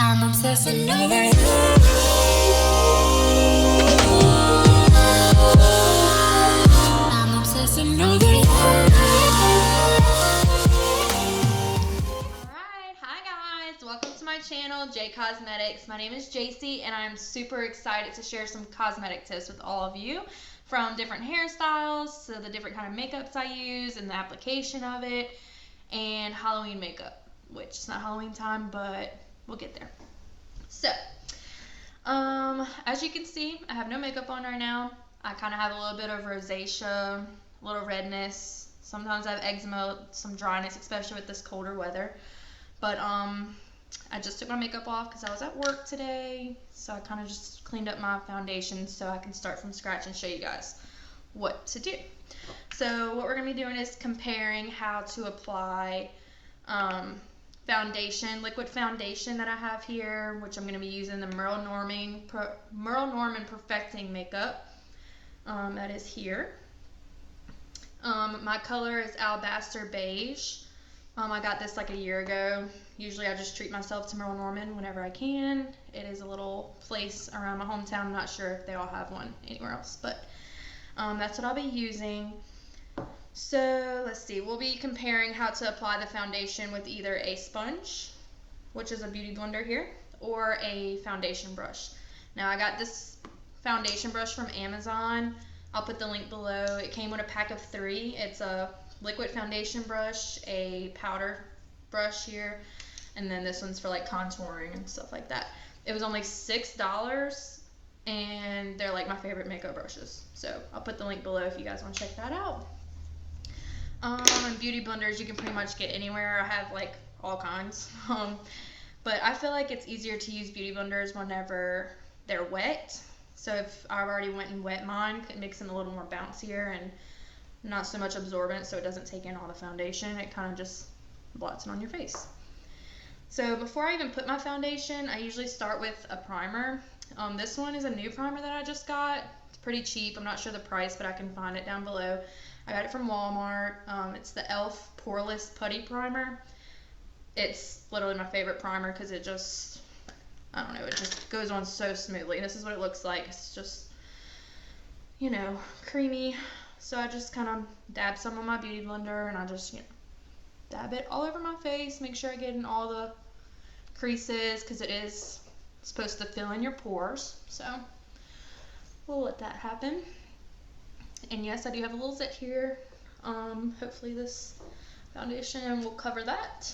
I'm obsessing over you. I'm obsessing over you. Alright, hi guys, welcome to my channel, J Cosmetics. My name is JC and I'm super excited to share some cosmetic tips with all of you, from different hairstyles to the different kind of makeups I use and the application of it, and Halloween makeup, which is not Halloween time, but we'll get there. So, as you can see, I have no makeup on right now. I kind of have a little bit of rosacea, a little redness. Sometimes I have eczema, some dryness, especially with this colder weather. But I just took my makeup off because I was at work today, so I kind of just cleaned up my foundation so I can start from scratch and show you guys what to do. So what we're going to be doing is comparing how to apply foundation, liquid foundation that I have here, which I'm going to be using the Merle Norman Perfecting Makeup. That is here. My color is Alabaster Beige. I got this like a year ago. Usually I just treat myself to Merle Norman whenever I can. It is a little place around my hometown. I'm not sure if they all have one anywhere else, but that's what I'll be using. So let's see, we'll be comparing how to apply the foundation with either a sponge, which is a beauty blender here, or a foundation brush. Now I got this foundation brush from Amazon. I'll put the link below. It came with a pack of 3. It's a liquid foundation brush, a powder brush here, and then this one's for like contouring and stuff like that. It was only $6 and they're like my favorite makeup brushes. So I'll put the link below if you guys want to check that out. And beauty blenders you can pretty much get anywhere. I have like all kinds. But I feel like it's easier to use beauty blenders whenever they're wet. So if I've already went and wet mine, it makes them a little more bouncier and not so much absorbent, so it doesn't take in all the foundation. It kind of just blots it on your face. So before I even put my foundation, I usually start with a primer. This one is a new primer that I just got. It's pretty cheap. I'm not sure the price, but I can find it down below. I got it from Walmart. It's the e.l.f. Poreless Putty Primer. It's literally my favorite primer because it just, I don't know, it just goes on so smoothly. This is what it looks like. It's just, you know, creamy. So I just kind of dab some on my beauty blender and I just, you know, dab it all over my face. Make sure I get in all the creases because it is supposed to fill in your pores. So we'll let that happen. And yes, I do have a little zit here. Hopefully this foundation will cover that.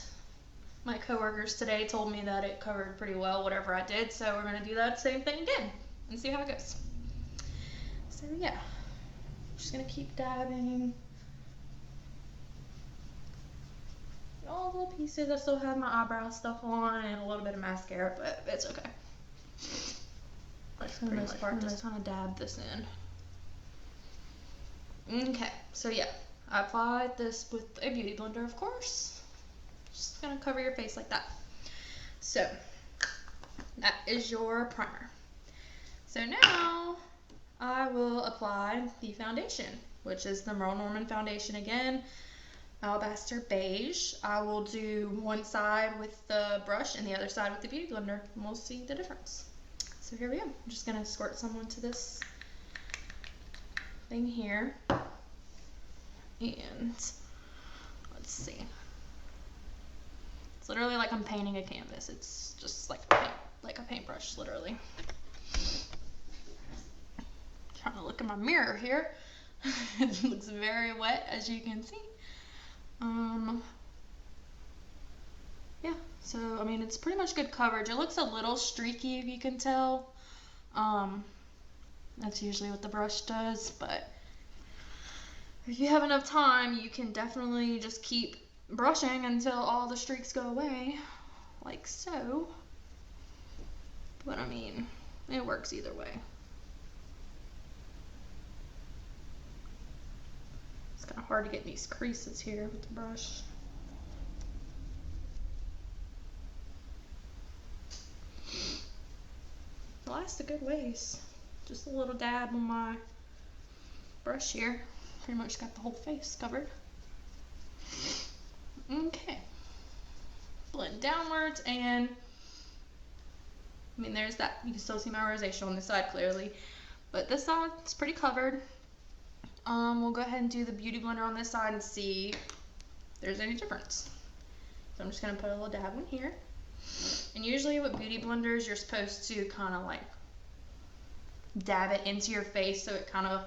My coworkers today told me that it covered pretty well whatever I did, so we're going to do that same thing again and see how it goes. So yeah, just going to keep dabbing all the little pieces. I still have my eyebrow stuff on and a little bit of mascara, but it's okay. For the most part, just kind of dab this in. Okay, so yeah, I applied this with a beauty blender, of course. Just gonna cover your face like that. So that is your primer. So now I will apply the foundation, which is the Merle Norman foundation again, Alabaster Beige. I will do one side with the brush and the other side with the beauty blender, and we'll see the difference. So here we go. I'm just gonna squirt some into this thing here, and let's see. It's literally like I'm painting a canvas. It's just like a paintbrush, literally. Trying to look in my mirror here. It looks very wet, as you can see. Yeah, so I mean it's pretty much good coverage. It looks a little streaky, if you can tell. That's usually what the brush does, but if you have enough time, you can definitely just keep brushing until all the streaks go away, like so. But I mean, it works either way. It's kind of hard to get these creases here with the brush. It lasts a good ways. Just a little dab on my brush here. Pretty much got the whole face covered. Okay. Blend downwards and I mean, there's that. You can still see my rosacea on this side clearly, but this side is pretty covered. We'll go ahead and do the Beauty Blender on this side and see if there's any difference. So I'm just gonna put a little dab in here. And usually with Beauty Blenders, you're supposed to kind of like dab it into your face so it kind of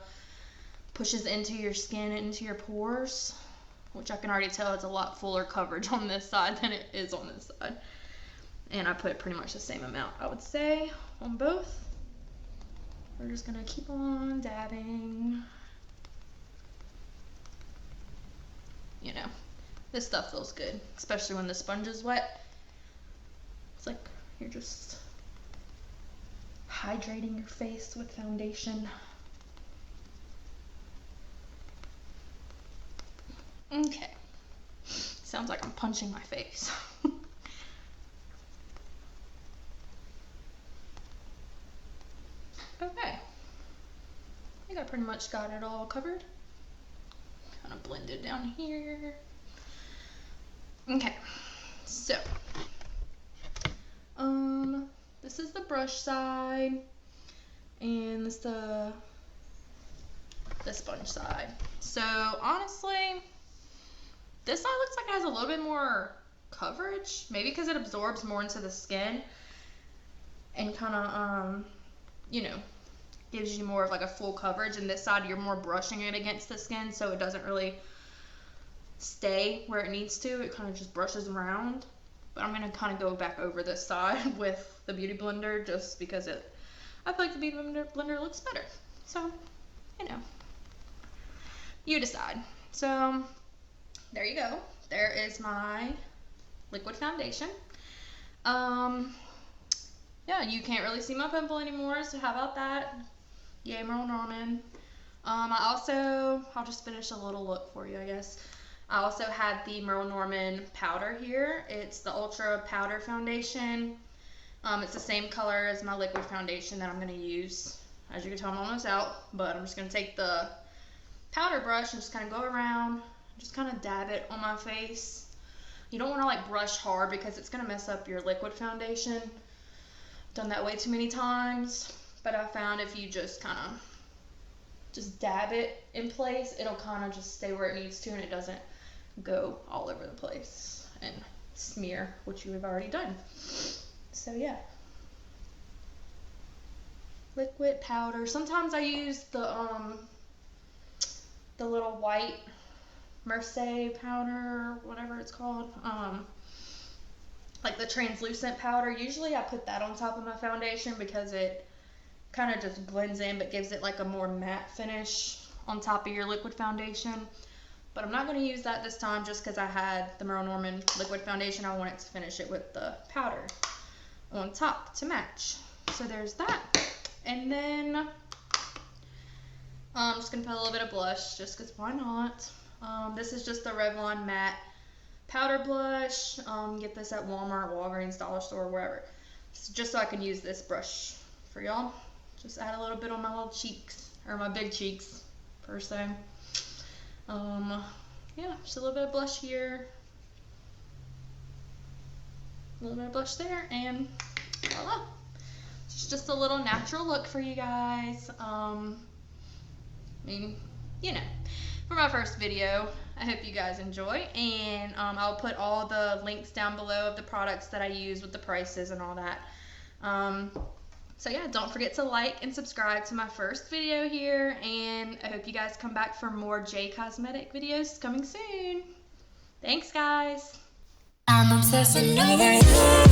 pushes into your skin, into your pores, which I can already tell it's a lot fuller coverage on this side than it is on this side. And I put pretty much the same amount, I would say, on both. We're just gonna keep on dabbing. You know, this stuff feels good, especially when the sponge is wet. It's like you're just hydrating your face with foundation. Okay. Sounds like I'm punching my face. Okay. I think I pretty much got it all covered. Kind of blended down here. Okay. So, this is the brush side, and this the sponge side. So honestly, this side looks like it has a little bit more coverage, maybe because it absorbs more into the skin and kind of you know, gives you more of like a full coverage. And this side you're more brushing it against the skin, so it doesn't really stay where it needs to. It kind of just brushes around. But I'm gonna kind of go back over this side with the Beauty Blender just because I feel like the Beauty Blender looks better. So, you know, you decide. So there you go. There is my liquid foundation. Yeah, you can't really see my pimple anymore, so how about that? Yay, Merle Norman. I'll just finish a little look for you, I guess. I also had the Merle Norman powder here. It's the Ultra Powder Foundation. It's the same color as my liquid foundation that I'm going to use. As you can tell, I'm almost out, but I'm just going to take the powder brush and just kind of go around, just kind of dab it on my face. You don't want to like brush hard because it's going to mess up your liquid foundation. Done that way too many times, but I found if you just kind of just dab it in place, it'll kind of just stay where it needs to and it doesn't go all over the place and smear what you have already done. So yeah, liquid powder. Sometimes I use the little white Mercier powder, whatever it's called, like the translucent powder. Usually I put that on top of my foundation because it kind of just blends in but gives it like a more matte finish on top of your liquid foundation. But I'm not going to use that this time just because I had the Merle Norman liquid foundation. I wanted to finish it with the powder on top to match. So there's that. And then I'm just going to put a little bit of blush just because why not. This is just the Revlon Matte Powder Blush. Get this at Walmart, Walgreens, Dollar Store, wherever. Just so I can use this brush for y'all. Just add a little bit on my little cheeks, or my big cheeks, per se. Yeah, just a little bit of blush here. A little bit of blush there, and voila. It's just a little natural look for you guys. I mean, you know, for my first video, I hope you guys enjoy, and I'll put all the links down below of the products that I use with the prices and all that. So yeah, don't forget to like and subscribe to my first video here, and I hope you guys come back for more J Cosmetic videos coming soon. Thanks, guys. I'm obsessing over you.